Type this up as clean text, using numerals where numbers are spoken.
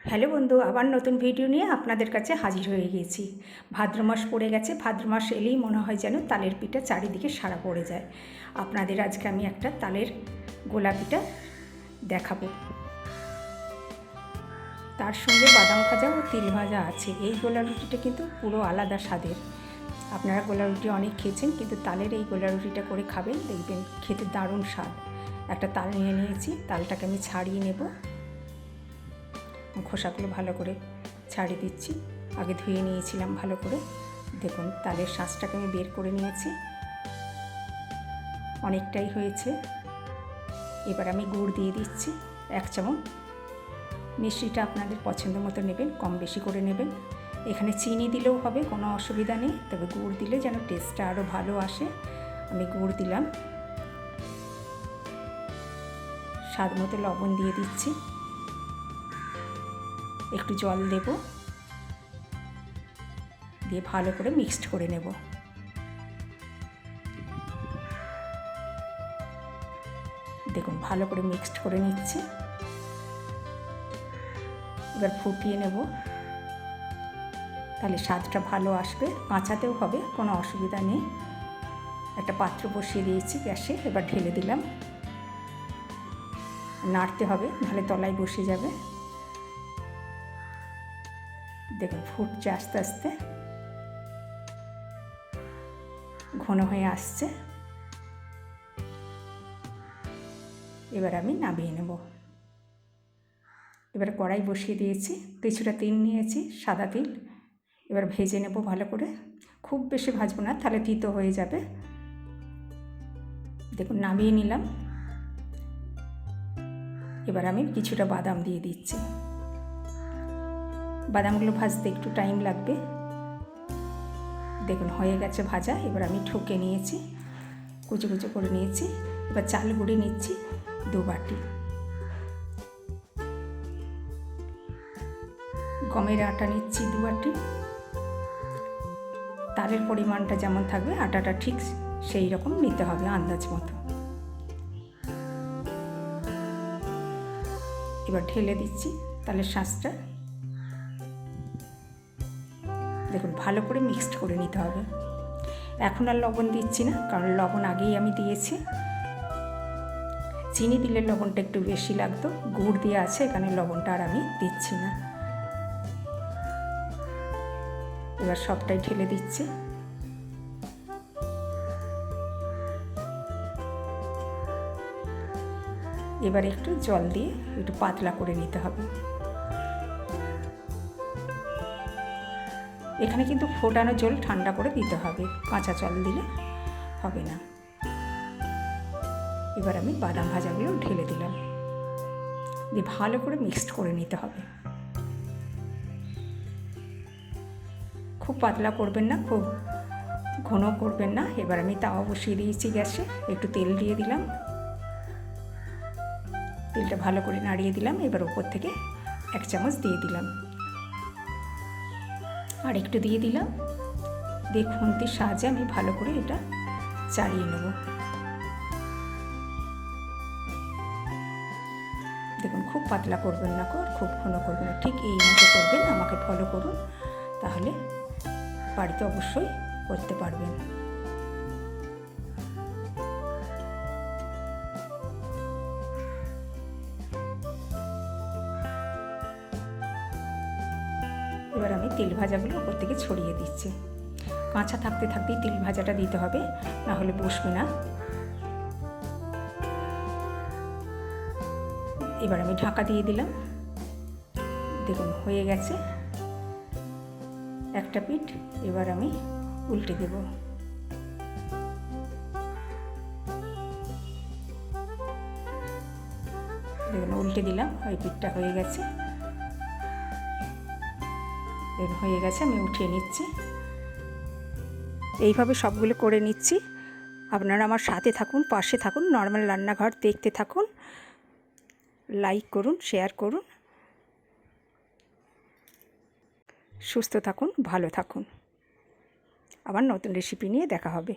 Hello বন্ধু, আবার নতুন ভিডিও নিয়ে আপনাদের কাছে হাজির হয়ে গিয়েছি। ভাদ্র মাস পড়ে গেছে। ভাদ্র মাস এলেই মনে হয় যেন তালের পিঠা চারিদিকে সারা পড়ে যায়। আপনাদের আজকে আমি একটা তালের গোলা পিঠা দেখাবো। তার সঙ্গে বাদাম ভাজা ও তিল ভাজা আছে। এই গোলা রুটিটা কিন্তু পুরো আলাদা স্বাদের। আপনারা গোলা রুটি অনেক খেয়েছেন, কিন্তু তালের এই গোলা রুটিটা করে খাবেন, দেখবেন খেতে দারুণ স্বাদ। একটা তাল নিয়ে নিয়েছি, তালটাকে আমি ছাড়িয়ে নেব। খোসাগুলো ভালো করে ছাড়িয়ে দিচ্ছি। আগে ধুয়ে নিয়েছিলাম ভালো করে। দেখুন, তালের শাঁসটাকে আমি বের করে নিয়েছি, অনেকটাই হয়েছে। এবার আমি গুড় দিয়ে দিচ্ছি 1 চামচ। মিষ্টিটা আপনাদের পছন্দ মতো নেবেন, কম বেশি করে নেবেন। এখানে চিনি দিলেও হবে, কোনো অসুবিধা নেই, তবে গুড় দিলে যেন টেস্টটা আরও ভালো আসে। আমি গুড় দিলাম। স্বাদ মতো লবণ দিয়ে দিচ্ছি। একটু জল দেব, দিয়ে ভালো করে মিক্সড করে নেব। দেখুন, ভালো করে মিক্সড করে নিচ্ছি। এবার ফুটিয়ে নেব, তাহলে স্বাদটা ভালো আসবে। কাঁচাতেও হবে, কোনো অসুবিধা নেই। একটা পাত্র বসিয়ে দিয়েছি গ্যাসে, এবার ঢেলে দিলাম। নাড়তে হবে, নাহলে তলায় বসে যাবে। দেখুন, ফুটছে আস্তে আস্তে, ঘন হয়ে আসছে। এবার আমি নামিয়ে নেব। এবার কড়াই বসিয়ে দিয়েছি, কিছুটা তিল নিয়েছি, সাদা তিল। এবার ভেজে নেব ভালো করে। খুব বেশি ভাজবো না, তাহলে তিতো হয়ে যাবে। দেখুন, নামিয়ে নিলাম। এবার আমি কিছুটা বাদাম দিয়ে দিচ্ছি। বাদামগুলো ভাজতে একটু টাইম লাগবে। দেখুন, হয়ে গেছে ভাজা। এবার আমি ঠুকে নিয়েছি, কুচো কুচো করে নিয়েছি। এবার চাল গুঁড়ি নিচ্ছি 2 বাটি। গমের আটা নিচ্ছি 2 বাটি। তালের পরিমাণটা যেমন থাকবে, আটাটা ঠিক সেই রকম নিতে হবে, আন্দাজ মতো। এবার ঢেলে দিচ্ছি তালের শাঁসটা। দেখুন, ভালো করে মিক্সড করে নিতে হবে। এখন আর লবণ দিচ্ছি না, কারণ লবণ আগেই আমি দিয়েছি। চিনি দিলে লবণটা একটু বেশি লাগতো, গুড় দিয়ে আছে, এখানে লবণটা আর আমি দিচ্ছি না। এবার সবটাই ঢেলে দিচ্ছি। এবার একটু জল দিয়ে একটু পাতলা করে নিতে হবে। এখানে কিন্তু ফোটানো জল ঠান্ডা করে দিতে হবে, কাঁচা জল দিলে হবে না। এবার আমি বাদাম ভাজাগুলো ঢেলে দিলাম, দিয়ে ভালো করে মিক্সড করে নিতে হবে। খুব পাতলা করবেন না, খুব ঘন করবেন না। এবার আমি তাওয়া বসিয়ে দিয়েছি গ্যাসে, একটু তেল দিয়ে দিলাম। তেলটা ভালো করে নাড়িয়ে দিলাম। এবার উপর থেকে 1 চামচ দিয়ে দিলাম, আর একটু দিয়ে দিলাম। দিয়ে খুন্তির সাহায্যে আমি ভালো করে এটা চাড়িয়ে নেব। দেখুন, খুব পাতলা করবেন না, খুব ঘন করবেন না, ঠিক এই মতো করবেন। আমাকে ফলো করুন, তাহলে বাড়িতে অবশ্যই করতে পারবেন। এবার আমি তেল ভাজাগুলো ওপর থেকে ছড়িয়ে দিচ্ছি। কাঁচা থাকতে থাকতেই তেল ভাজাটা দিতে হবে, না হলে বসবে না। এবার আমি ঢাকা দিয়ে দিলাম। দেখুন, হয়ে গেছে একটা পিঠ। এবার আমি উল্টে দেব। দেখুন, উল্টে দিলাম, ওই পিঠটা হয়ে গেছে। দেখুন, হয়ে গেছে, আমি উঠিয়ে নিচ্ছি। এইভাবে সবগুলো করে নিচ্ছি। আপনারা আমার সাথে থাকুন, পাশে থাকুন, নর্মাল রান্নাঘর দেখতে থাকুন। লাইক করুন, শেয়ার করুন। সুস্থ থাকুন, ভালো থাকুন। আবার নতুন রেসিপি নিয়ে দেখা হবে।